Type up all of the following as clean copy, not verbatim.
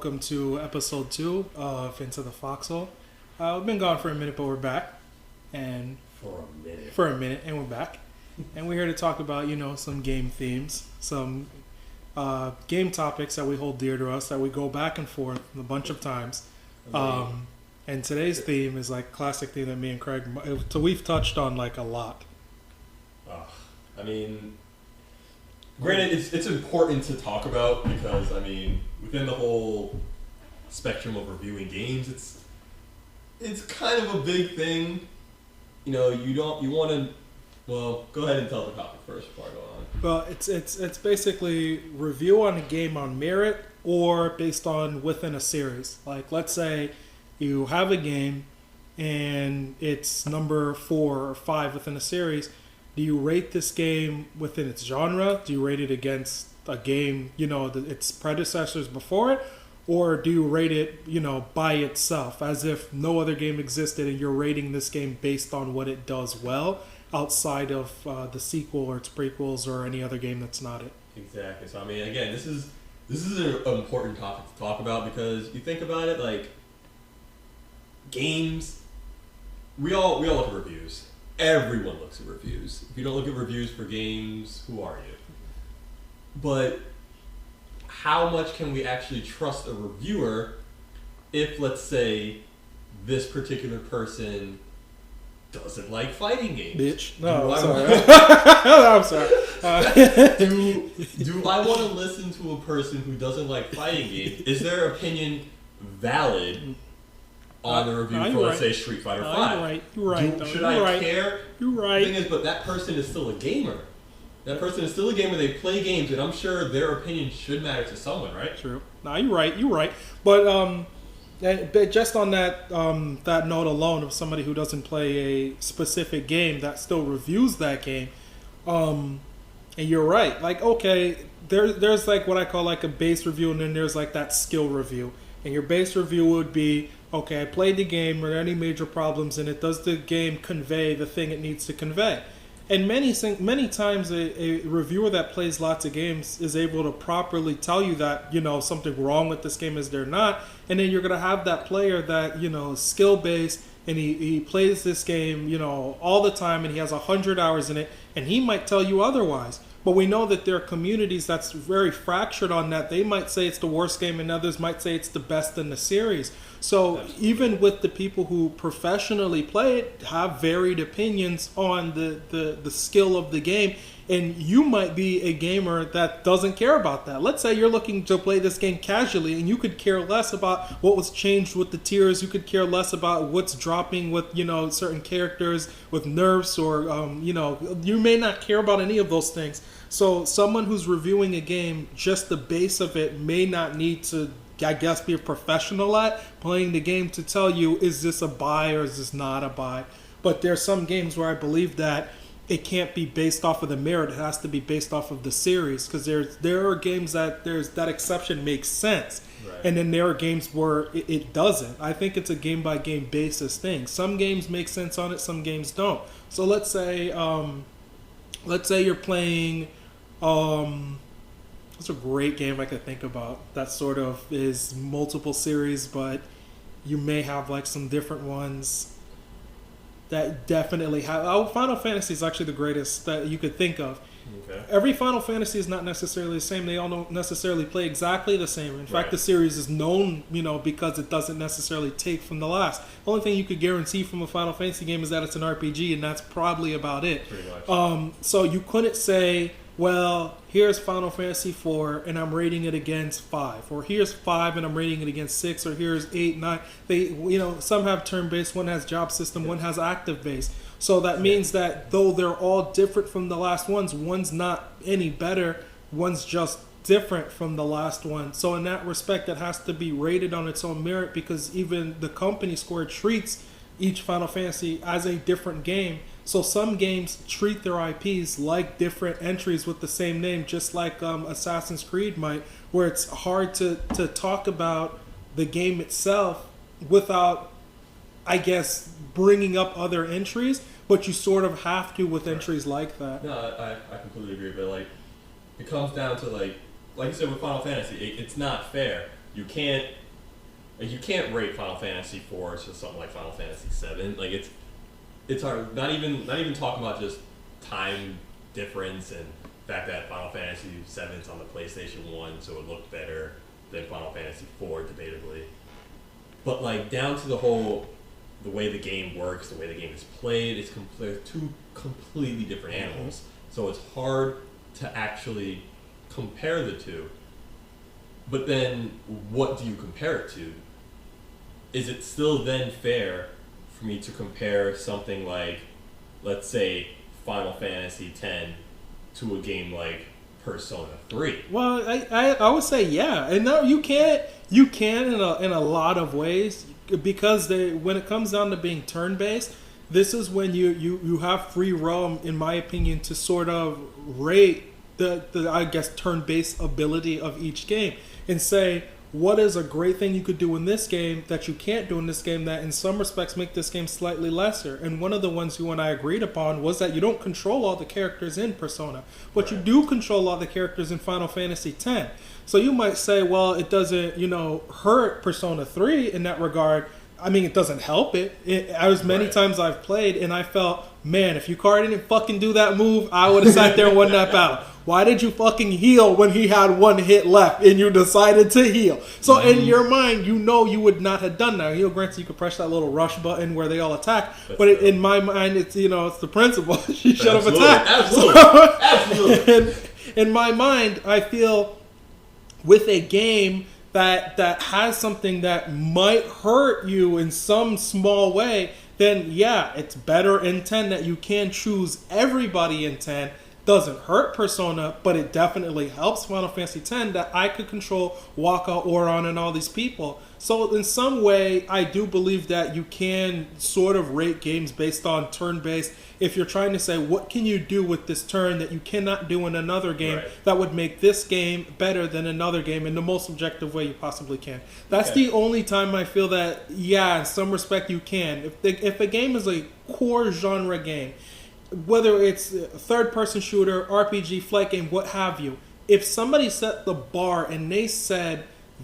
welcome to episode 2 of Into the Foxhole. We've been gone for a minute, but we're back. And For a minute, and we're back. And we're here to talk about, some game themes, some game topics that we hold dear to us, that we go back and forth a bunch of times. And today's theme is like classic theme that me and Craig, so we've touched on like a lot. Granted, it's important to talk about because, within the whole spectrum of reviewing games, it's kind of a big thing. Go ahead and tell the topic first before I go on. Well, it's basically review on a game on merit or based on within a series. Like, let's say you have a game and it's number 4 or 5 within a series. Do you rate this game within its genre? Do you rate it against a game, its predecessors before it? Or do you rate it, by itself, as if no other game existed and you're rating this game based on what it does well outside of the sequel or its prequels or any other game that's not it? Exactly. So, again, this is an important topic to talk about because you think about it, like, games, we all look at reviews. Everyone looks at reviews. If you don't look at reviews for games, who are you? But how much can we actually trust a reviewer if, let's say, this particular person doesn't like fighting games? Bitch. No, I'm sorry. Do I want to listen to a person who doesn't like fighting games? Is their opinion valid on the review for, let's say, Street Fighter 5? You're right. Should I care? You're right. The thing is, but that person is still a gamer. That person is still a gamer. They play games, and I'm sure their opinion should matter to someone, right? True. No, you're right. But just on that that note alone of somebody who doesn't play a specific game that still reviews that game, and you're right. Like, okay, there's like what I call like a base review, and then there's like that skill review. And your base review would be, okay, I played the game. Are there any major problems in it? Does the game convey the thing it needs to convey? And many times a reviewer that plays lots of games is able to properly tell you that, something wrong with this game is there not. And then you're going to have that player that, is skill-based and he plays this game, all the time and he has 100 hours in it and he might tell you otherwise. But we know that there are communities that's very fractured on that. They might say it's the worst game and others might say it's the best in the series. So even with the people who professionally play it, have varied opinions on the skill of the game. And you might be a gamer that doesn't care about that. Let's say you're looking to play this game casually and you could care less about what was changed with the tiers. You could care less about what's dropping with, certain characters, with nerfs, or, you may not care about any of those things. So someone who's reviewing a game, just the base of it may not need to, I guess, be a professional at playing the game to tell you, is this a buy or is this not a buy? But there's some games where I believe that it can't be based off of the merit. It has to be based off of the series, because there are games that that exception makes sense, right. And then there are games where it doesn't. I think it's a game by game basis thing. Some games make sense on it, some games don't. So let's say you're playing. What's a great game I could think about that sort of is multiple series, but you may have like some different ones that definitely have. Final Fantasy is actually the greatest that you could think of. Okay. Every Final Fantasy is not necessarily the same. They all don't necessarily play exactly the same. In fact, the series is known, because it doesn't necessarily take from the last. The only thing you could guarantee from a Final Fantasy game is that it's an RPG, and that's probably about it. Pretty much. So you couldn't say, well, here's Final Fantasy 4 and I'm rating it against 5, or here's 5 and I'm rating it against 6, or here's 8, 9. They, some have turn-based, one has job system, one has active-based. So that means that though they're all different from the last ones, one's not any better, one's just different from the last one. So in that respect, it has to be rated on its own merit, because even the company Square treats each Final Fantasy as a different game. So some games treat their IPs like different entries with the same name, just like Assassin's Creed might, where it's hard to talk about the game itself without, I guess, bringing up other entries, but you sort of have to with entries like that. No, I completely agree, but it comes down to like you said with Final Fantasy, it's not fair. you can't rate Final Fantasy 4 to something like Final Fantasy 7. Like it's hard. Not even talking about just time difference and the fact that Final Fantasy 7's on the PlayStation 1, so it looked better than Final Fantasy 4, debatably. But like down to the way the game works, the way the game is played, it's two completely different animals. So it's hard to actually compare the two. But then, what do you compare it to? Is it still then fair for me to compare something like, let's say, Final Fantasy X to a game like Persona 3? Well, I would say yeah, and no, you can in a lot of ways, because when it comes down to being turn based, this is when you have free roam, in my opinion, to sort of rate the I guess turn based ability of each game and say, what is a great thing you could do in this game that you can't do in this game that in some respects make this game slightly lesser. And one of the ones you and I agreed upon was that you don't control all the characters in Persona, but you do control all the characters in Final Fantasy X. So you might say, well, it doesn't, hurt Persona 3 in that regard. I mean, it doesn't help it. As many times I've played, and I felt, man, if Yukari didn't fucking do that move, I would have sat there and won that battle. Why did you fucking heal when he had one hit left and you decided to heal? So in your mind, you would not have done that. Granted, you could press that little rush button where they all attack, but in my mind, it's it's the principle. She should have attacked. Absolutely. And in my mind, I feel with a game that has something that might hurt you in some small way, then yeah, it's better in 10 that you can choose everybody in 10. Doesn't hurt Persona, but it definitely helps Final Fantasy X that I could control Waka, Oron, and all these people. So in some way, I do believe that you can sort of rate games based on turn-based. If you're trying to say, what can you do with this turn that you cannot do in another game that would make this game better than another game in the most objective way you possibly can. That's the only time I feel that, yeah, in some respect you can. If a game is a core genre game, whether it's a third-person shooter, RPG, flight game, what have you, if somebody set the bar and they said,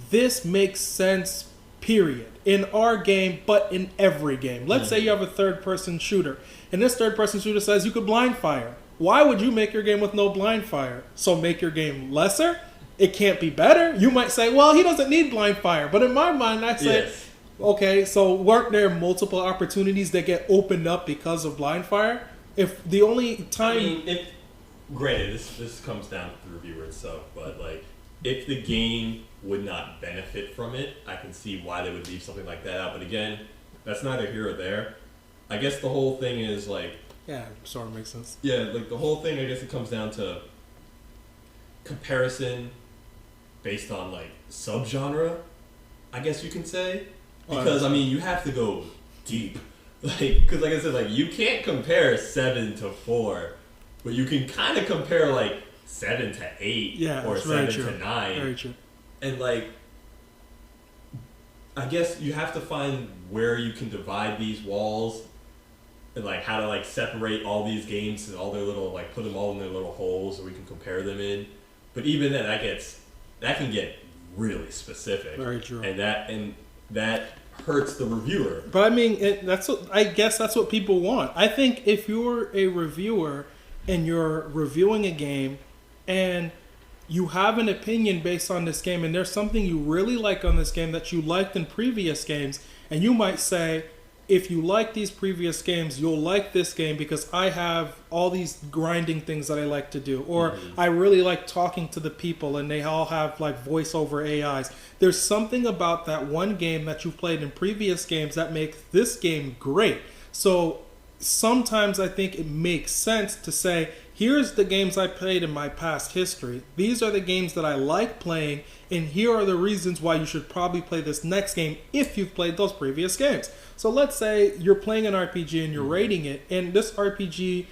this makes sense, period, in our game, but in every game. Let's say you have a third-person shooter, and this third-person shooter says you could blind fire. Why would you make your game with no blind fire? So make your game lesser? It can't be better? You might say, well, he doesn't need blind fire. But in my mind, I say, okay, so weren't there multiple opportunities that get opened up because of blind fire? If the only time... granted, this comes down to the reviewer itself, but like, if the game would not benefit from it, I can see why they would leave something like that out. But again, that's neither here or there. I guess the whole thing is like... Yeah, sort of makes sense. Yeah, like the whole thing, I guess it comes down to comparison based on like subgenre, I guess you can say. Because, I mean, you have to go deep. Like, because like I said, like, you can't compare 7 to 4, but you can kind of compare like 7 to 8 or 7 to 9. Very true. And like, I guess you have to find where you can divide these walls and like how to like separate all these games and all their little, like, put them all in their little holes so we can compare them in. But even then, that can get really specific. Very true. And that hurts the reviewer. But I mean, I guess that's what people want. I think if you're a reviewer and you're reviewing a game and you have an opinion based on this game and there's something you really like on this game that you liked in previous games, and you might say, if you like these previous games, you'll like this game because I have all these grinding things that I like to do. Or I really like talking to the people and they all have like voiceover AIs. There's something about that one game that you played in previous games that makes this game great. So sometimes I think it makes sense to say, here's the games I played in my past history. These are the games that I like playing, and here are the reasons why you should probably play this next game if you've played those previous games. So let's say you're playing an RPG and you're rating it, and this RPG,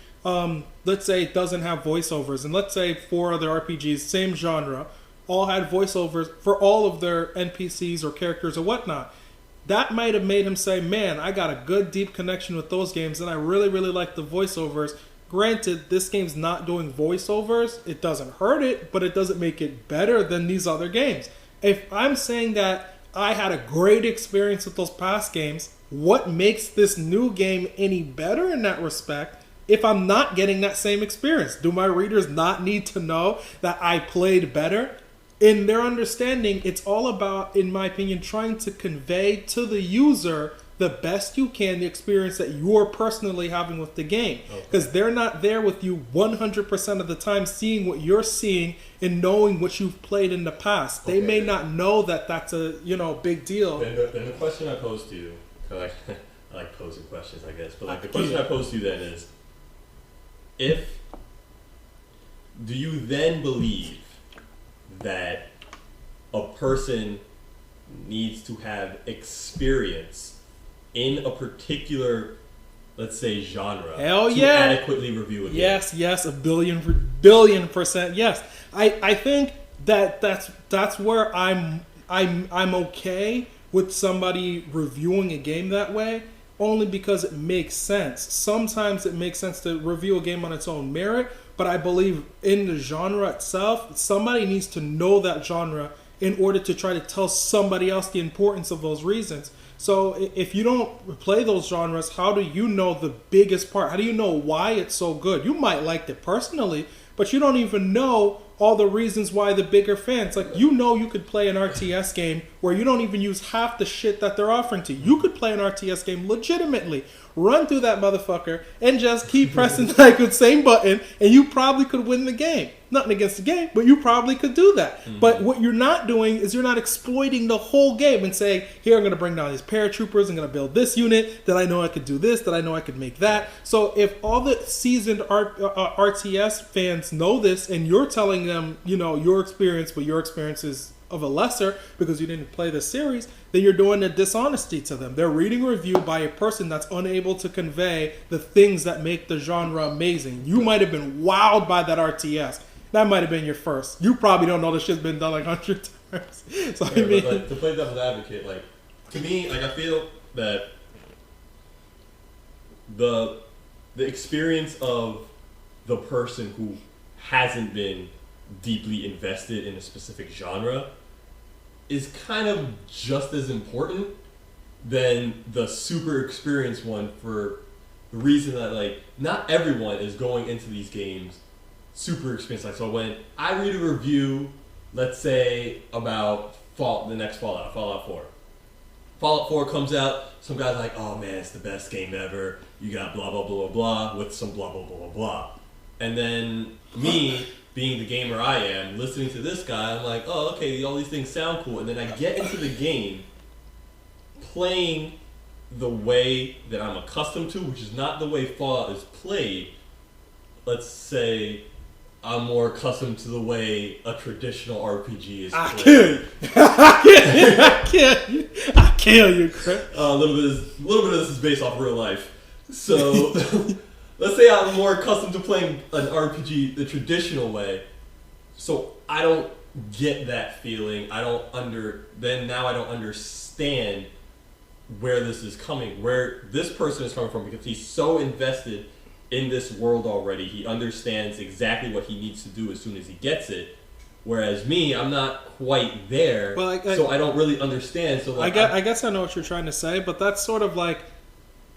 let's say it doesn't have voiceovers, and let's say 4 other RPGs, same genre, all had voiceovers for all of their NPCs or characters or whatnot. That might have made him say, man, I got a good deep connection with those games, and I really, really like the voiceovers. Granted, this game's not doing voiceovers. It doesn't hurt it, but it doesn't make it better than these other games. If I'm saying that I had a great experience with those past games, what makes this new game any better in that respect if I'm not getting that same experience? Do my readers not need to know that I played better? In their understanding, it's all about, in my opinion, trying to convey to the user the best you can the experience that you're personally having with the game. Because they're not there with you 100% of the time seeing what you're seeing and knowing what you've played in the past. They may not know that that's a big deal. Then the question I pose to you, I like posing questions, I guess, but like the question I pose to you then is, do you then believe that a person needs to have experience in a particular, let's say, genre to adequately review a game? Yes, a billion percent yes. I think that's where I'm okay with somebody reviewing a game that way, only because it makes sense. Sometimes it makes sense to review a game on its own merit, but I believe in the genre itself, somebody needs to know that genre in order to try to tell somebody else the importance of those reasons. So if you don't play those genres, how do you know the biggest part? How do you know why it's so good? You might like it personally, but you don't even know all the reasons why the bigger fans. Like, you could play an RTS game where you don't even use half the shit that they're offering to you. You could play an RTS game legitimately, run through that motherfucker, and just keep pressing that same button, and you probably could win the game. Nothing against the game, but you probably could do that. Mm-hmm. But what you're not doing is you're not exploiting the whole game and saying, here, I'm going to bring down these paratroopers, I'm going to build this unit, that I know I could do this, that I know I could make that. So if all the seasoned RTS fans know this, and you're telling them, your experience, but your experience is of a lesser because you didn't play the series, then you're doing a dishonesty to them. They're reading a review by a person that's unable to convey the things that make the genre amazing. You might have been wowed by that RTS. That might have been your first. You probably don't know this shit's been done like 100 times. So yeah, I mean, but to play devil's advocate, to me, I feel that the experience of the person who hasn't been deeply invested in a specific genre is kind of just as important than the super experienced one, for the reason that not everyone is going into these games super experienced. So when I read a review, let's say about the next Fallout 4. Fallout 4 comes out, some guy's like, oh man, it's the best game ever, you got blah blah blah blah blah with some blah blah blah blah blah. And then me, being the gamer I am, listening to this guy, I'm like, oh, okay, all these things sound cool. And then I get into the game, playing the way that I'm accustomed to, which is not the way Fallout is played. Let's say I'm more accustomed to the way a traditional RPG is played. I kill you, Chris. A little bit of this is based off real life. So let's say I'm more accustomed to playing an RPG the traditional way, so I don't get that feeling. Now I don't understand where this is coming, where this person is coming from, because he's so invested in this world already. He understands exactly what he needs to do as soon as he gets it. Whereas me, I'm not quite there, so I don't really understand. So I guess I know what you're trying to say, but that's sort of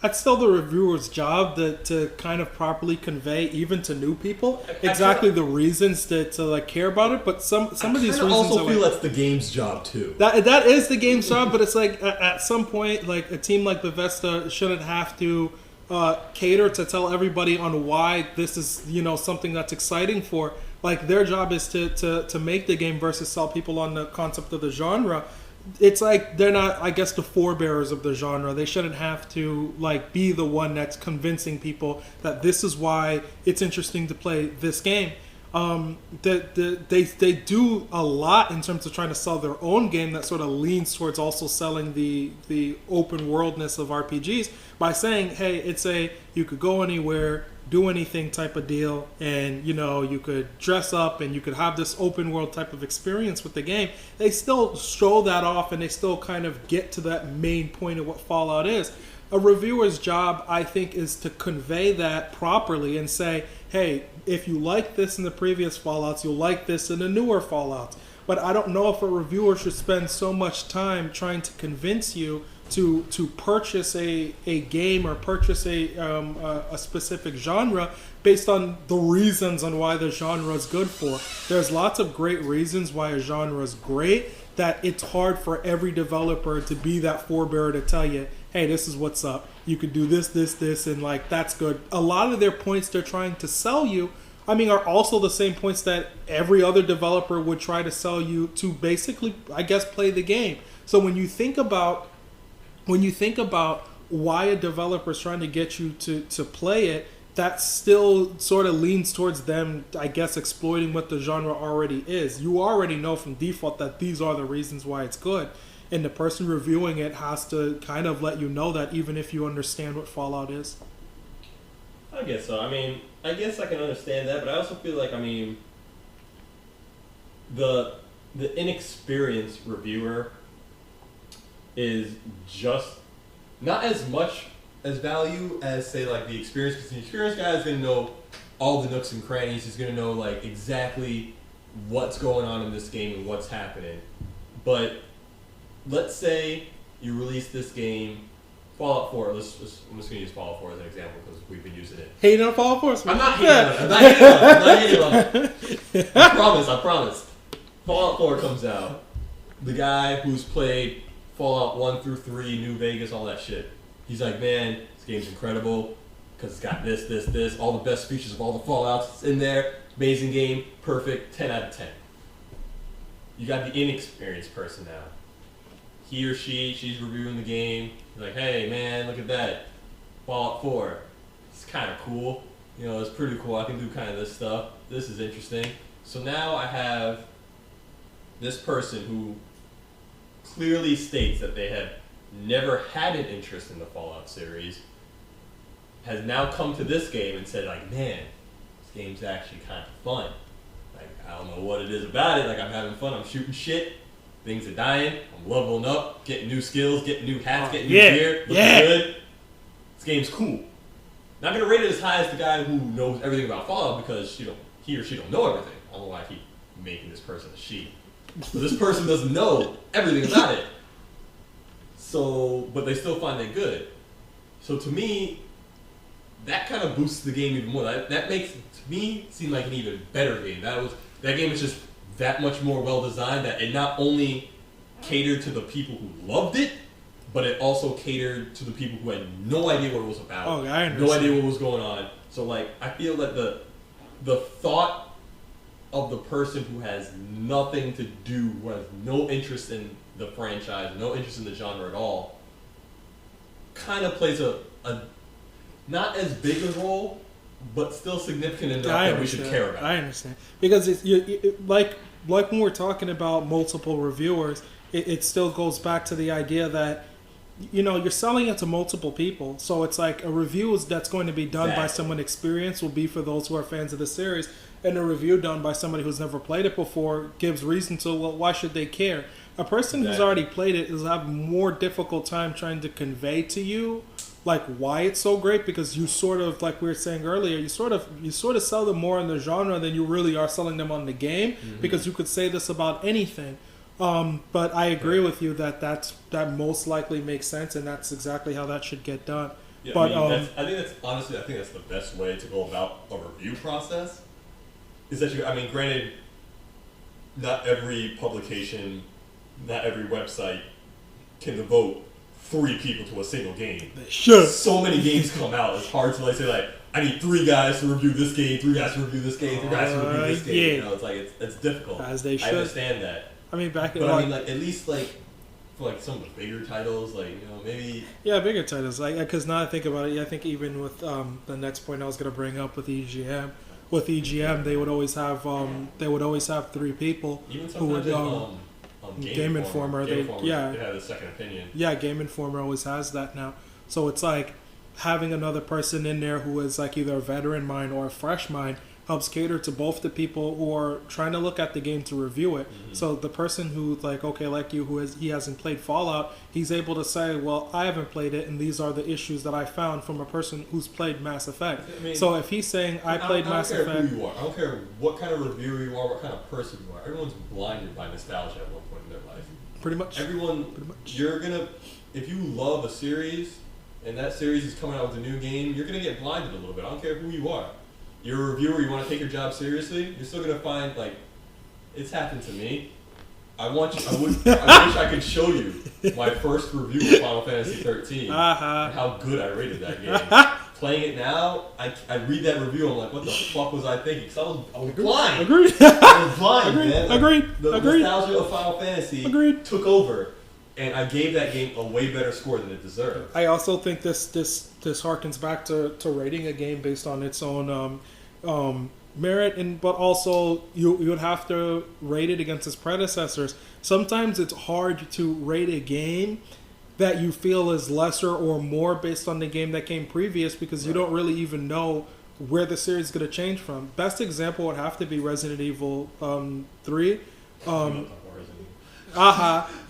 that's still the reviewer's job to kind of properly convey, even to new people, exactly the reasons to care about it. But some of these reasons, I also feel that's the game's job too. That is the game's job, but it's at some point, a team like Bethesda shouldn't have to cater to tell everybody on why this is something that's exciting for. Their job is to make the game versus sell people on the concept of the genre. It's they're not, I guess, the forebearers of the genre. They shouldn't have to be the one that's convincing people that this is why it's interesting to play this game. They do a lot in terms of trying to sell their own game that sort of leans towards also selling the open worldness of RPGs by saying, hey, it's you could go anywhere, do anything type of deal, and you could dress up and you could have this open world type of experience with the game. They still show that off, and they still kind of get to that main point of what Fallout is. A reviewer's job, I think, is to convey that properly and say, hey, if you like this in the previous Fallouts, you'll like this in the newer Fallouts. but I don't know if a reviewer should spend so much time trying to convince you to purchase a game or purchase a specific genre based on the reasons on why the genre is good for. There's lots of great reasons why a genre is great, that it's hard for every developer to be that forebearer to tell you, hey, this is what's up. You could do this, and like that's good. A lot of their points they're trying to sell you, I mean, are also the same points that every other developer would try to sell you to basically, I guess, play the game. So when you think about why a developer is trying to get you to play it, that still sort of leans towards them, I guess, exploiting what the genre already is. You already know from default that these are the reasons why it's good. And the person reviewing it has to kind of let you know that, even if you understand what Fallout is. I guess so. I mean, I guess I can understand that, but I also feel like, I mean, the inexperienced reviewer is just not as much as value as, say, like the experience, because the experienced guy is going to know all the nooks and crannies. He's going to know like exactly what's going on in this game and what's happening. But let's say you release this game, Fallout 4. I'm just going to use Fallout 4 as an example because we've been using it. Hating on Fallout 4? I'm not hating on it. I promise. Fallout 4 comes out. The guy who's played Fallout 1 through 3, New Vegas, all that shit, he's like, man, this game's incredible because it's got this, all the best features of all the Fallouts. It's in there. Amazing game. Perfect. 10 out of 10. You got the inexperienced person now. He or she's reviewing the game. He's like, hey, man, look at that. Fallout 4. It's kind of cool. You know, it's pretty cool. I can do kind of this stuff. This is interesting. So now I have this person who clearly states that they have never had an interest in the Fallout series, has now come to this game and said, like, man, this game's actually kind of fun. Like, I don't know what it is about it. Like, I'm having fun. I'm shooting shit. Things are dying. I'm leveling up, getting new skills, getting new hats, getting new gear. Looking good. This game's cool. Not gonna rate it as high as the guy who knows everything about Fallout because he or she don't know everything. I don't know why I keep making this person a she. So this person doesn't know everything about it. So, but they still find it good. So to me, that kind of boosts the game even more. That makes it, to me, seem like an even better game. That game is just that much more well designed that it not only catered to the people who loved it, but it also catered to the people who had no idea what it was about. Oh, I understand. No idea what was going on. So like, I feel that the thought of the person who has nothing to do, who has no interest in the franchise, no interest in the genre at all, kind of plays a not as big a role, but still significant enough that we should care about. I understand. Because it's like when we're talking about multiple reviewers, it still goes back to the idea that, you know, you're selling it to multiple people. So it's like a review that's going to be done by someone experienced will be for those who are fans of the series. And a review done by somebody who's never played it before gives reason to, well, why should they care? A person who's already played it is have a more difficult time trying to convey to you like why it's so great, because you sort of, like we were saying earlier, you sort of sell them more in the genre than you really are selling them on the game, because you could say this about anything. But I agree with you that most likely makes sense, and that's exactly how that should get done. Yeah, but I think that's the best way to go about a review process. Is that granted, not every publication, not every website can devote 3 people to a single game. Sure. So many games come out. It's hard to say like, I need 3 guys to review this game, 3 guys to review this game, 3 guys to review this game. Yeah. You know, it's like it's difficult. As they should. I understand that. I mean, at least like for like some of the bigger titles, like, you know, maybe. Yeah, bigger titles. Because now I think about it, I think even with the next point I was going to bring up with EGM. With EGM, they would always have 3 people who would Game Informer. They have a second opinion. Yeah, Game Informer always has that now. So it's like having another person in there who is like either a veteran mind or a fresh mind helps cater to both the people who are trying to look at the game to review it. So the person who's like, okay, like you, he hasn't played Fallout, he's able to say, well, I haven't played it, and these are the issues that I found from a person who's played Mass Effect. I mean, so if he's saying, I played Mass Effect... I don't care who you are. I don't care what kind of reviewer you are, what kind of person you are. Everyone's blinded by nostalgia at one point in their life. Pretty much. You're going to... If you love a series, and that series is coming out with a new game, you're going to get blinded a little bit. I don't care who you are. You're a reviewer, you want to take your job seriously, you're still going to find, like, it's happened to me. I wish I could show you my first review of Final Fantasy 13 and how good I rated that game. Playing it now, I read that review, I'm like, what the fuck was I thinking? Because I was blind. Agreed. I was blind, man. Agreed. The nostalgia of Final Fantasy took over. And I gave that game a way better score than it deserved. I also think this harkens back to rating a game based on its own merit, but also you would have to rate it against its predecessors. Sometimes it's hard to rate a game that you feel is lesser or more based on the game that came previous because you don't really even know where the series is going to change from. Best example would have to be Resident Evil 3.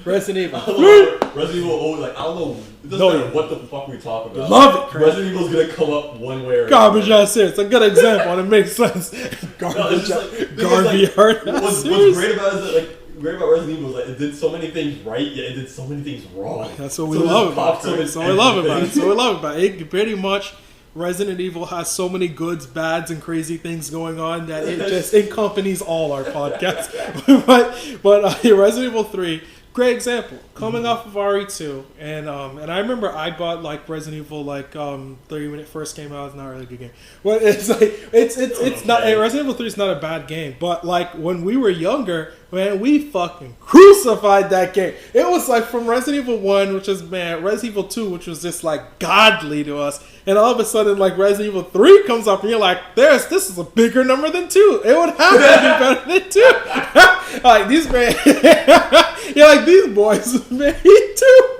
Resident Evil. Resident Evil, like, I don't know. It doesn't matter what the fuck we talk about. Love it, Chris. Resident Evil's gonna come up one way or another. Garbage ass series. It's a good example, and it makes sense. Garbage hurt. What's great about it is that, like, great about Resident Evil is that it did so many things right, yet it did so many things wrong. That's what we love about it. So we love about it. It pretty much. Resident Evil has so many goods, bads, and crazy things going on that it just accompanies all our podcasts. but Resident Evil 3, great example. Coming off of RE2, and I remember I bought like Resident Evil 3 when it first came out. It's not a really good game. Well, it's like it's not. Resident Evil 3 is not a bad game, but like when we were younger, man, we fucking crucified that game. It was like from Resident Evil 1, which is Resident Evil 2, which was just like godly to us. And all of a sudden, like, Resident Evil 3 comes up, and you're like, this is a bigger number than 2. It would have to be better than 2. Like, these man, you're like, these boys made 2.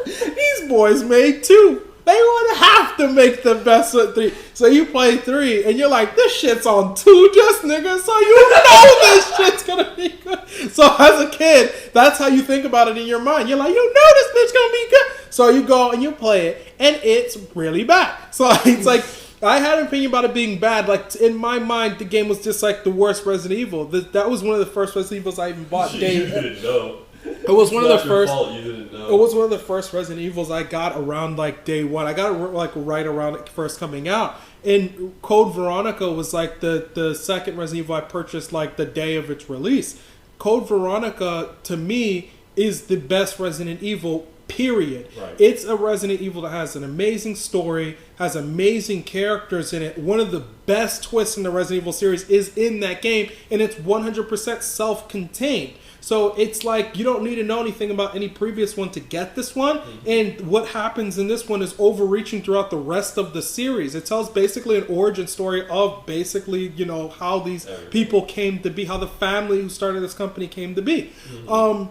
These boys made 2. They would have to make the best of 3. So you play 3, and you're like, this shit's on 2 just, nigga. So you know this shit's gonna be good. So as a kid, that's how you think about it in your mind. You're like, you know this bitch gonna be good. So you go and you play it, and it's really bad. So it's like, I had an opinion about it being bad. Like, in my mind, the game was just like the worst Resident Evil. That was one of the first Resident Evils I even bought. You didn't know. It was one of the first. You didn't know. It was one of the first Resident Evils I got around like day one. I got it like right around it first coming out. And Code Veronica was like the second Resident Evil I purchased like the day of its release. Code Veronica to me is the best Resident Evil. Period. Right. It's a Resident Evil that has an amazing story, has amazing characters in it. One of the best twists in the Resident Evil series is in that game, and it's 100% self-contained. So it's like you don't need to know anything about any previous one to get this one. Mm-hmm. And what happens in this one is overreaching throughout the rest of the series. It tells basically an origin story of basically, how these people came to be, how the family who started this company came to be. Mm-hmm.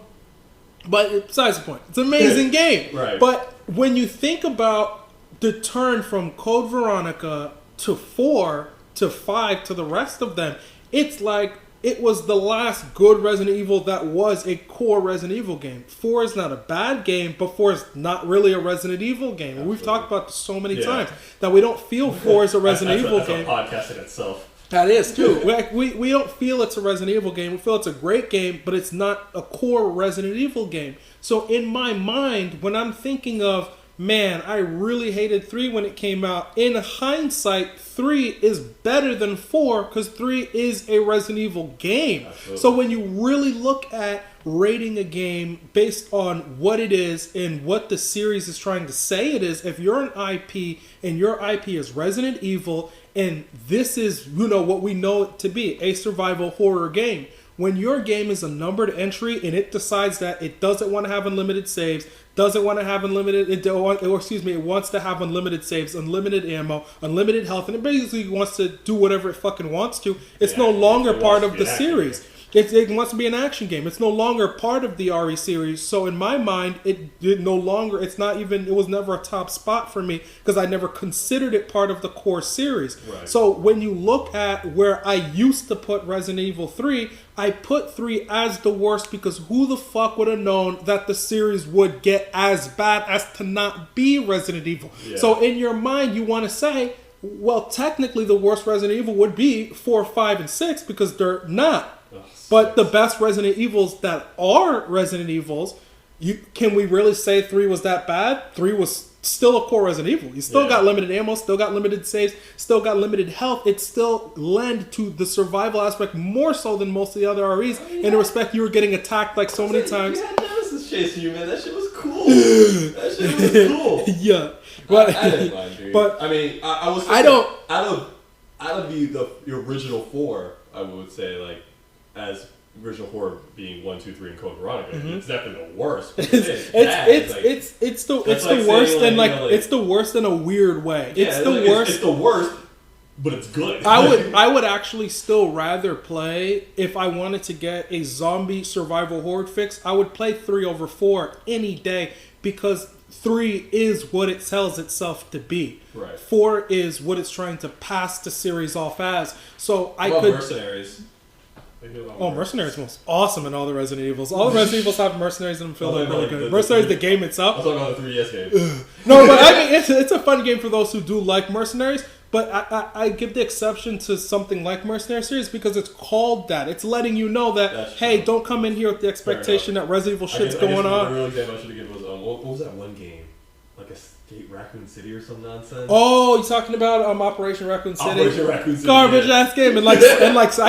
But besides the point, it's an amazing game. Right. But when you think about the turn from Code Veronica to 4 to 5 to the rest of them, it's like it was the last good Resident Evil that was a core Resident Evil game. 4 is not a bad game, but 4 is not really a Resident Evil game. And we've talked about this so many times that we don't feel 4 is a Resident Evil game. That's a podcast in itself. That is too. We don't feel it's a Resident Evil game. We feel it's a great game, but it's not a core Resident Evil game. So in my mind, when I'm thinking of, man, I really hated 3 when it came out, in hindsight, 3 is better than 4 because 3 is a Resident Evil game. Absolutely. So when you really look at rating a game based on what it is and what the series is trying to say it is, if you're an IP and your IP is Resident Evil and this is, what we know it to be, a survival horror game, when your game is a numbered entry and it decides that it doesn't want to have unlimited saves, doesn't want to have it wants to have unlimited saves, unlimited ammo, unlimited health, and it basically wants to do whatever it fucking wants to, it's no longer part of the series. It wants to be an action game. It's no longer part of the RE series. So in my mind, it no longer. It's not even. It was never a top spot for me because I never considered it part of the core series. Right. So when you look at where I used to put Resident Evil 3, I put 3 as the worst because who the fuck would have known that the series would get as bad as to not be Resident Evil? Yeah. So in your mind, you want to say, well, technically the worst Resident Evil would be 4, 5, and 6 because they're not. But the best Resident Evils that are Resident Evils, can we really say 3 was that bad? 3 was still a core Resident Evil. You still got limited ammo, still got limited saves, still got limited health. It still lent to the survival aspect more so than most of the other REs. In the respect, you were getting attacked like so many times. You had Nemesis chasing you, man. That shit was cool. That shit was cool. Yeah. But, I didn't mind, dude. But I mean, I was. I don't. Out of the original 4, I would say as original 4 being 1, 2, 3, and Code Veronica, it's definitely the worst. It's the worst in it's the worst in a weird way. It's the worst. It's the worst, but it's good. I would actually still rather play if I wanted to get a zombie survival horde fix. I would play 3 over 4 any day because 3 is what it tells itself to be. Right. 4 is what it's trying to pass the series off as. So I could. Mercenaries. Mercenaries was awesome in all the Resident Evils. All the Resident Evils have Mercenaries in them. Feel really good. Mercenaries, the game itself. I'm talking about the 3DS game. No, but I mean, it's a fun game for those who do like Mercenaries. But I give the exception to something like Mercenary Series because it's called that. It's letting you know that, hey, don't come in here with the expectation that Resident Evil shit's going on. The real example I should have given was, what was that one game? Like Escape Raccoon City or some nonsense? Oh, you're talking about Operation Raccoon City? Operation Raccoon City. Garbage ass game. And I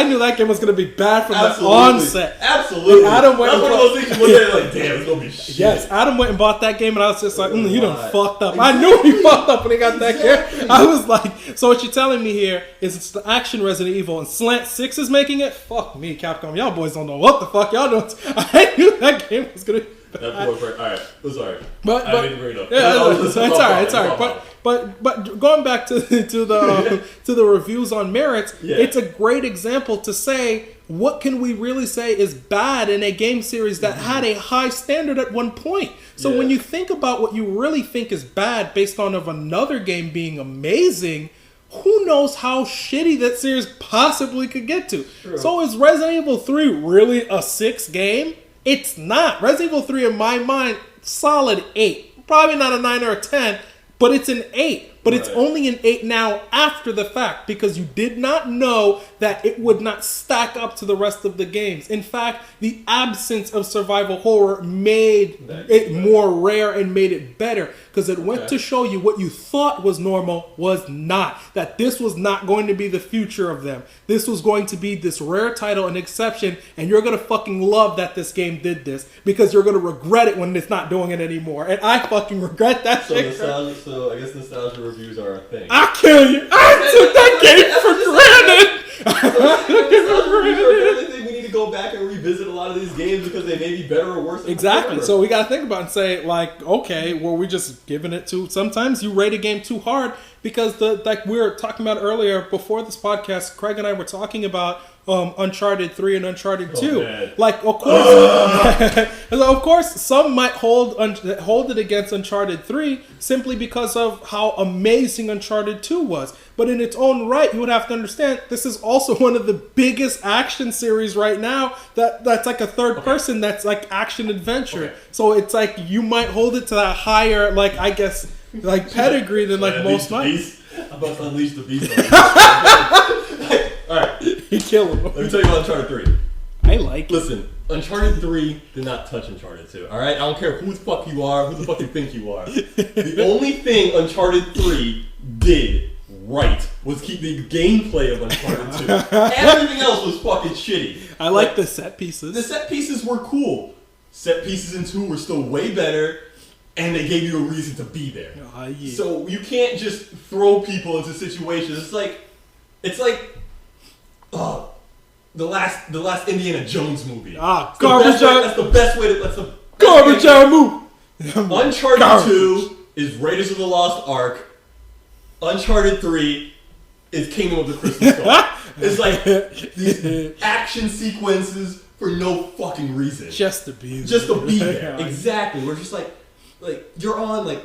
knew that game was going to be bad from the onset. Absolutely. And Adam went That's one of those things you look at like, damn, it's going to be shit. Yes, Adam went and bought that game and I was just like, you done fucked up. I knew he fucked up when he got that game. I was like, so what you're telling me here is it's the action Resident Evil and Slant 6 is making it? Fuck me, Capcom. Y'all boys don't know what the fuck y'all doing. I knew that game was going to be that poor part. All right, I'm sorry. But I didn't bring it up. Yeah, it's all right. But going back to the reviews on merits, it's a great example to say what can we really say is bad in a game series that had a high standard at one point. So when you think about what you really think is bad based on of another game being amazing, who knows how shitty that series possibly could get to? True. So is Resident Evil 3 really a 6 game? It's not. Resident Evil 3, in my mind, solid 8. Probably not a 9 or a 10, but it's an 8. But it's only an 8 now after the fact because you did not know that it would not stack up to the rest of the games. In fact, the absence of survival horror made it more rare and made it better because it went to show you what you thought was normal was not. That this was not going to be the future of them. This was going to be this rare title, an exception, and you're going to fucking love that this game did this because you're going to regret it when it's not doing it anymore. And I fucking regret that shit. So I guess nostalgia reviews are a thing. I'll kill you. I took that game for granted. We need to go back and revisit a lot of these games because they may be better or worse. Exactly. So we got to think about it and say, like, okay, were we just giving it to... Sometimes you rate a game too hard because, like we were talking about earlier before this podcast, Craig and I were talking about Uncharted 3 and Uncharted 2. Man. Like, of course, some might hold it against Uncharted 3 simply because of how amazing Uncharted 2 was. But in its own right, you would have to understand this is also one of the biggest action series right now that's like a third person that's like action adventure. So it's like you might hold it to that higher, like, I guess, like pedigree than like most might. I'm about to unleash the beast. Alright. You kill him. Let me tell you about Uncharted 3. I like it. Listen, Uncharted 3 did not touch Uncharted 2. Alright? I don't care who the fuck you are, who the fuck you think you are. The only thing Uncharted 3 did right was keep the gameplay of Uncharted 2. Everything else was fucking shitty. I like the set pieces. The set pieces were cool. Set pieces in 2 were still way better. And they gave you a reason to be there. So you can't just throw people into situations. It's like the last Indiana Jones movie. Garbage out. That's the best way to. That's the garbage out move. Uncharted 2 is Raiders of the Lost Ark. Uncharted 3 is Kingdom of the Crystal Skull. It's like these action sequences for no fucking reason. Just to be there. Just to be there. Exactly. We're just like you're on like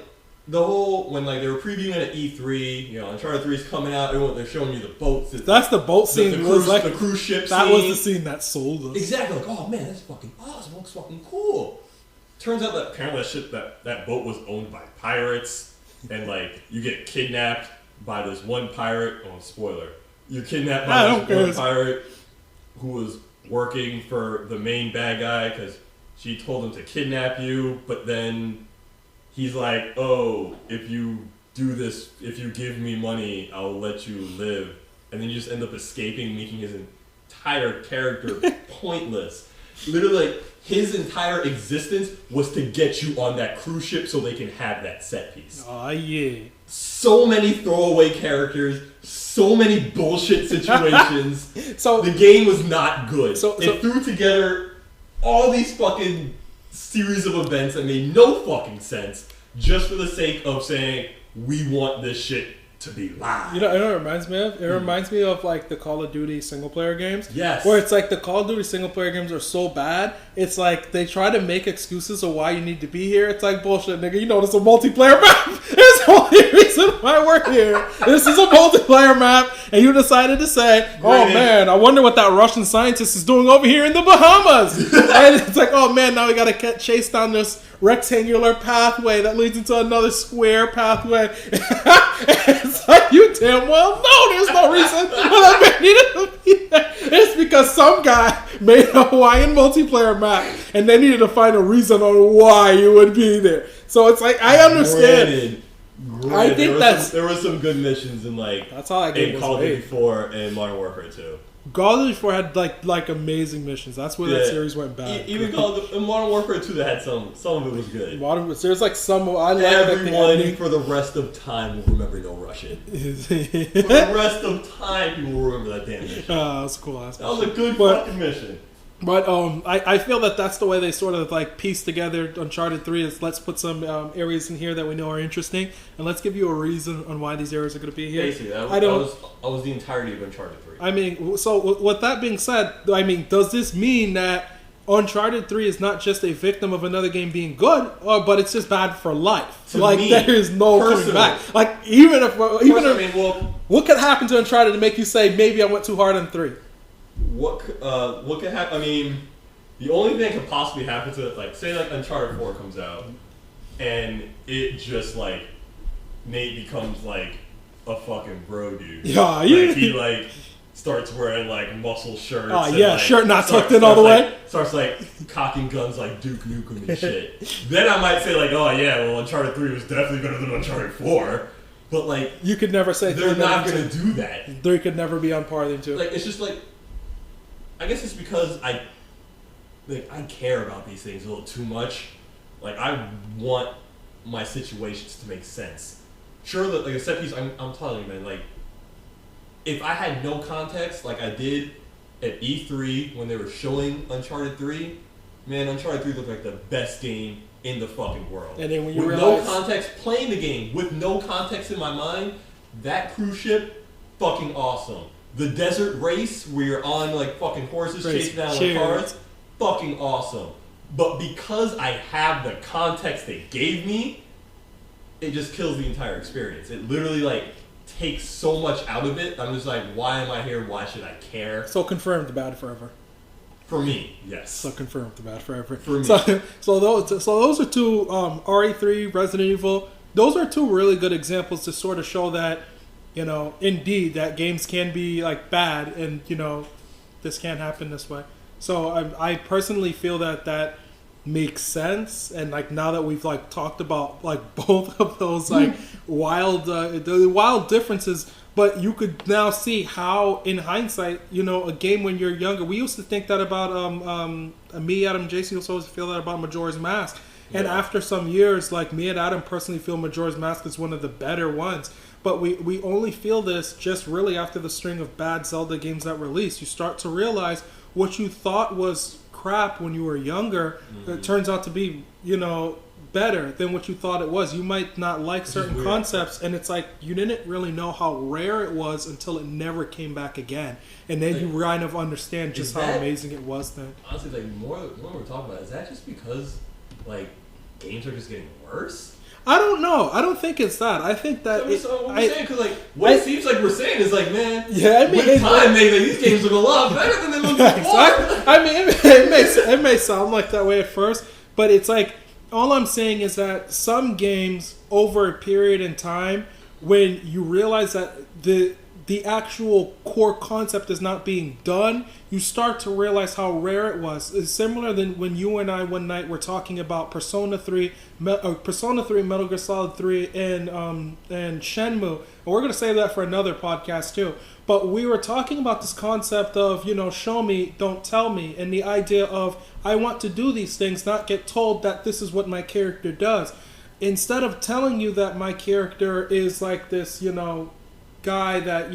the whole when like they were previewing it at E3. You know, Uncharted 3 is coming out. They're showing you the boats. That's the boat scene. The cruise ship. That scene. was the scene that sold us. Exactly. Like, oh man, that's fucking awesome. Looks fucking cool. Turns out that apparently that boat was owned by pirates, and like you get kidnapped by this one pirate. Oh, spoiler! You're kidnapped by this one pirate who was working for the main bad guy because she told him to kidnap you, but then he's like, "Oh, if you do this, if you give me money, I'll let you live," and then you just end up escaping, making his entire character pointless. Literally, like, his entire existence was to get you on that cruise ship so they can have that set piece. Oh, yeah. So many throwaway characters, so many bullshit situations. So the game was not good. So it threw together all these fucking series of events that made no fucking sense just for the sake of saying, we want this shit to be live. You know what it reminds me of? It reminds me of like the Call of Duty single player games. Yes. Where it's like the Call of Duty single player games are so bad, it's like they try to make excuses of why you need to be here. It's like bullshit, nigga. You know this is a multiplayer map. It's the only reason why we're here. This is a multiplayer map, and you decided to say, oh man, I wonder what that Russian scientist is doing over here in the Bahamas. And it's like, oh man, now we gotta chase down this rectangular pathway that leads into another square pathway. It's like, you damn well know there's no reason why that man needed to be there. It's because some guy made a Hawaiian multiplayer map and they needed to find a reason on why you would be there. So it's like, I understand. Granted, I think there were some good missions in like that's all I get in Call of Duty 4 and Modern Warfare 2. Call of Duty 4 had like amazing missions. That's where that series went bad. Even in Modern Warfare 2, they had some of it was good. There's like some I like. Everyone for the rest of time will remember No Russian. For the rest of time, people will remember that damn mission. That was cool. That was a good fucking mission. But I feel that that's the way they sort of like piece together Uncharted 3 is let's put some areas in here that we know are interesting and let's give you a reason on why these areas are going to be here. Basically, that was the entirety of Uncharted 3. I mean, so with that being said, I mean, does this mean that Uncharted 3 is not just a victim of another game being good, but it's just bad for life? There is no coming back. Like what could happen to Uncharted to make you say maybe I went too hard on 3? What could happen? I mean, the only thing that could possibly happen to it, like, say, like, Uncharted 4 comes out, and it just, like, Nate becomes, like, a fucking bro dude. Yeah, he, like, starts wearing, like, muscle shirts. Oh, yeah, shirt not tucked in all the way. Starts, like, cocking guns like Duke Nukem and shit. Then I might say, like, oh, yeah, well, Uncharted 3 was definitely better than Uncharted 4. But, like... You could never say... They're not going to do that. 3 could never be on par with 2. Like, it's just, like... I guess it's because I care about these things a little too much. Like, I want my situations to make sense. Sure, like a set piece, I'm telling you, man, like, if I had no context, like I did at E3 when they were showing Uncharted 3, man, Uncharted 3 looked like the best game in the fucking world. And then when you with no context, playing the game with no context in my mind, that cruise ship, fucking awesome. The desert race where you're on like fucking horses chasing down the cars, fucking awesome. But because I have the context they gave me, it just kills the entire experience. It literally like takes so much out of it. I'm just like, why am I here? Why should I care? So confirmed, bad forever. For me, yes. So confirmed, bad forever. For me. So those are two RE3, Resident Evil. Those are two really good examples to sort of show that, you know, indeed, that games can be, like, bad, and, you know, this can't happen this way. So I personally feel that makes sense, and, like, now that we've, like, talked about, like, both of those, like, the wild differences, but you could now see how, in hindsight, you know, a game when you're younger, we used to think that about, me, Adam, Jason used to always feel that about Majora's Mask, and after some years, like, me and Adam personally feel Majora's Mask is one of the better ones. But we only feel this just really after the string of bad Zelda games that released. You start to realize what you thought was crap when you were younger, it turns out to be, you know, better than what you thought it was. You might not like certain concepts, and it's like you didn't really know how rare it was until it never came back again, and then you kind of understand just how amazing it was. Then honestly, like more we're talking about, is that just because like games are just getting worse? I don't know. I don't think it's that. I think that so what we're saying, because like what it seems like we're saying is like, man, yeah, I mean, with time, these games look a lot better than they looked before. Exactly. I mean, it may sound like that way at first, but it's like all I'm saying is that some games over a period in time, when you realize that the actual core concept is not being done, you start to realize how rare it was. It's similar than when you and I one night were talking about Persona 3, Metal Gear Solid 3, and Shenmue. And we're going to save that for another podcast too. But we were talking about this concept of, show me, don't tell me, and the idea of I want to do these things, not get told that this is what my character does. Instead of telling you that my character is like this, guy that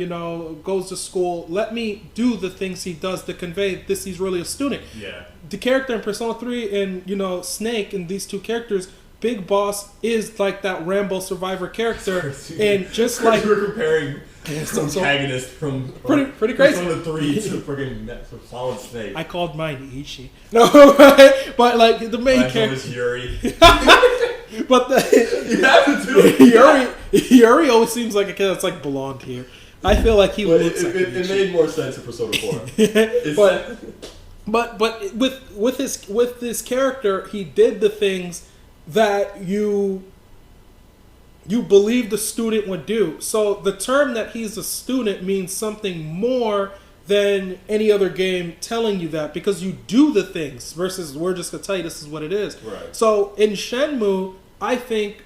goes to school, let me do the things he does to convey this. He's really a student. Yeah. The character in Persona 3 and Snake and these two characters, Big Boss is like that Rambo survivor character, and just like we're comparing protagonist from pretty crazy. Persona 3 to freaking Solid Snake. I called mine Ichi. No, but like the main character was Yuri. But you have to do it. Yuri always seems like a kid that's like blonde here. I feel like he looks like it made more sense in Persona 4. But with this character, he did the things that you believe the student would do. So the term that he's a student means something more than any other game telling you that, because you do the things versus we're just going to tell you this is what it is. Right. So in Shenmue, I think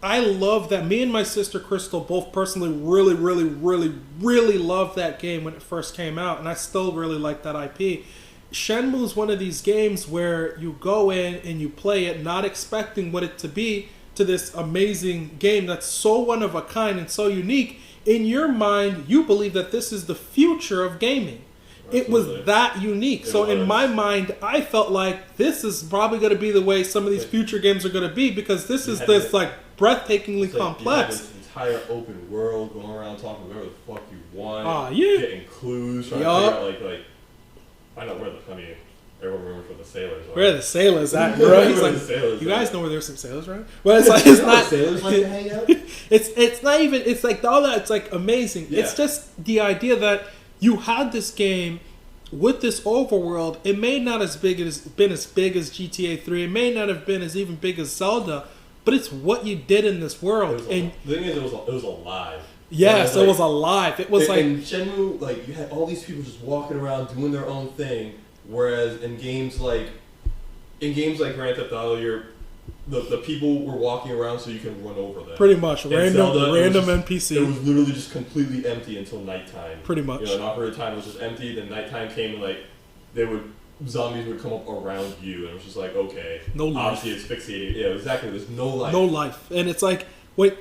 I love that. Me and my sister Crystal both personally really, really, really, really loved that game when it first came out, and I still really like that IP. Shenmue is one of these games where you go in and you play it not expecting what it to be, to this amazing game that's so one of a kind and so unique. In your mind, you believe that this is the future of gaming. Absolutely. It was that unique. So in my mind, I felt like this is probably going to be the way some of these future games are going to be, because this is this like breathtakingly complex. You had this entire open world, going around talking whatever the fuck you want, yeah. getting clues, trying to figure out find out where everyone remembers where the sailors are. Where are the sailors at, bro? He's like, you guys know where there's some sailors, right? Well, it's not sailors like to hang out. It's not even. It's like all that. It's like amazing. Yeah. It's just the idea that you had this game with this overworld. It may not been as big as GTA 3. It may not have been as even big as Zelda, but it's what you did in this world. The thing is, it was alive. Yes, it was alive. It was in Shenmue, you had all these people just walking around doing their own thing. Whereas in games like Grand Theft Auto, the people were walking around so you can run over them. Pretty much, random NPC. It was literally just completely empty until nighttime. Pretty much. An operator time was just empty. Then nighttime came and zombies would come up around you, and it was just like, okay, no life. Obviously it's fixated. Yeah, exactly. There's no life. No life, and it's like.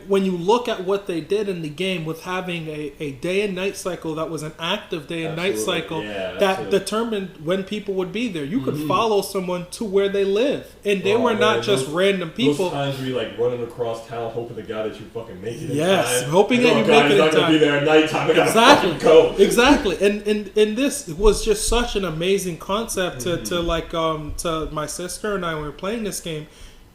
When you look at what they did in the game with having a day and night cycle that was an active day and night cycle that determined when people would be there. You could follow someone to where they live. And they were not just random people. Those times where you're running across town hoping to God that you fucking make it in yes, time. Hoping that you make it in time. He's not going to be there at nighttime. I gotta exactly. fucking go. Exactly. And this was just such an amazing concept to my sister and I when we were playing this game.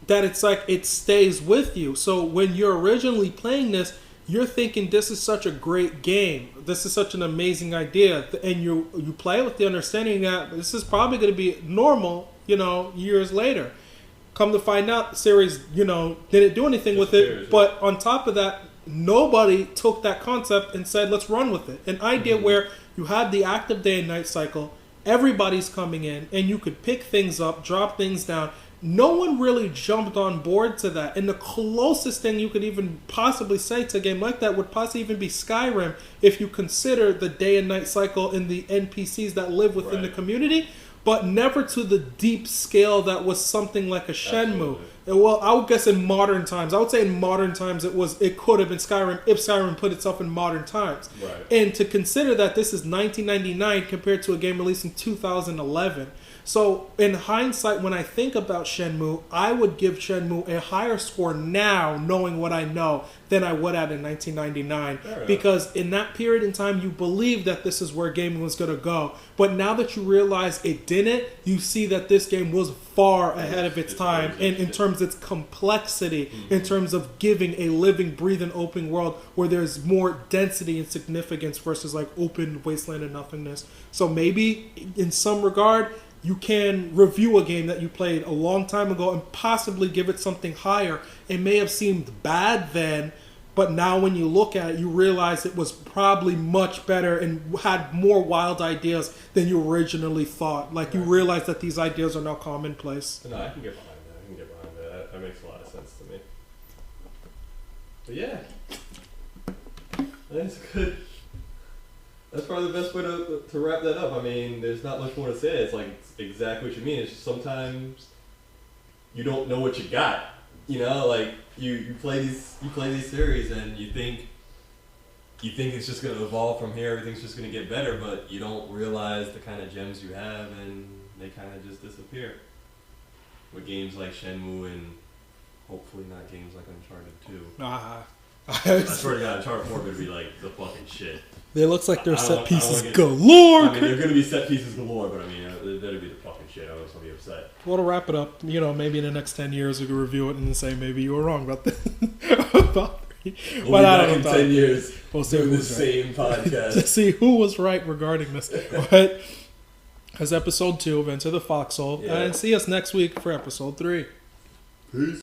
That it's like it stays with you. So when you're originally playing this, you're thinking this is such a great game. This is such an amazing idea. And you play it with the understanding that this is probably going to be normal, years later. Come to find out, the series, didn't do anything with it. But on top of that, nobody took that concept and said, let's run with it. An idea where you had the active day and night cycle, everybody's coming in, and you could pick things up, drop things down. No one really jumped on board to that. And the closest thing you could even possibly say to a game like that would possibly even be Skyrim, if you consider the day and night cycle and the NPCs that live within the community, but never to the deep scale that was something like a Shenmue. Well, I would guess in modern times. I would say in modern times it could have been Skyrim if Skyrim put itself in modern times. Right. And to consider that this is 1999 compared to a game released in 2011. So in hindsight, when I think about Shenmue, I would give Shenmue a higher score now, knowing what I know, than I would at in 1999. Because in that period in time, you believed that this is where gaming was going to go. But now that you realize it didn't, you see that this game was far ahead of its time in terms of its complexity, in terms of giving a living, breathing, open world where there's more density and significance versus like open wasteland and nothingness. So maybe in some regard, you can review a game that you played a long time ago and possibly give it something higher. It may have seemed bad then, but now when you look at it, you realize it was probably much better and had more wild ideas than you originally thought. Like, you realize that these ideas are now commonplace. No, I can get behind that. That makes a lot of sense to me. But yeah, that's good. That's probably the best way to wrap that up. I mean, there's not much more to say. It's like exactly what you mean. It's just sometimes you don't know what you got. You know, like you play these series and you think it's just gonna evolve from here. Everything's just gonna get better, but you don't realize the kind of gems you have, and they kind of just disappear. With games like Shenmue and hopefully not games like Uncharted 2. I swear to God, Uncharted 4 would be like the fucking shit. It looks like there's set pieces galore. I mean, they're going to be set pieces galore, but I mean, that'd be the fucking shit. I was going to be upset. Well, to wrap it up, you know, maybe in the next 10 years we can review it and say maybe you were wrong about this. We'll be back in 10 years doing the same podcast. To see who was right regarding this. But as episode 2 of Enter the Foxhole, and see us next week for episode 3. Peace.